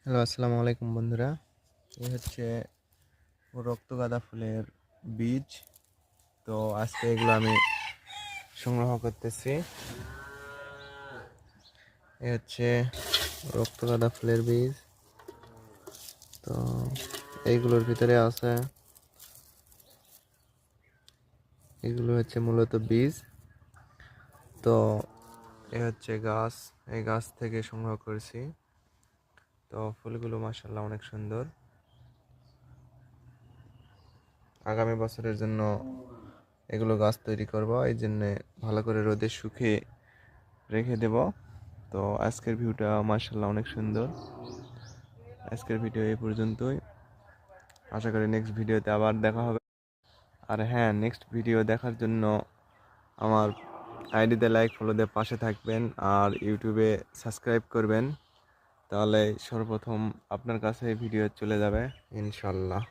Hello, আসসালামু আলাইকুম বন্ধুরা। এই হচ্ছে রক্তগাঁদা ফুলের বীজ। তো আজকে এগুলো আমি সংগ্রহ করতেছি। এই হচ্ছে রক্তগাঁদা ফুলের বীজ। তো এইগুলোর ভিতরে আছে, এগুলো হচ্ছে মূলত বীজ। তো এই হচ্ছে গাছ, এই গাছ থেকে সংগ্রহ করেছি। তো ফুলগুলো মাশাআল্লাহ অনেক সুন্দর। আগামী বছরের জন্য এগুলো গাছ তৈরি করব, এই জন্যে ভালো করে রোদে শুকিয়ে রেখে দেব। তো আজকের ভিউটা মাশাআল্লাহ অনেক সুন্দর। আজকের ভিডিও এই পর্যন্তই। আশা করি নেক্সট ভিডিওতে আবার দেখা হবে। আর হ্যাঁ, নেক্সট ভিডিও দেখার জন্য আমার আইডিতে লাইক ফলো দিয়ে পাশে থাকবেন আর ইউটিউবে সাবস্ক্রাইব করবেন। তাহলে সর্বপ্রথম আপনার কাছে ভিডিও চলে যাবে ইনশাল্লাহ।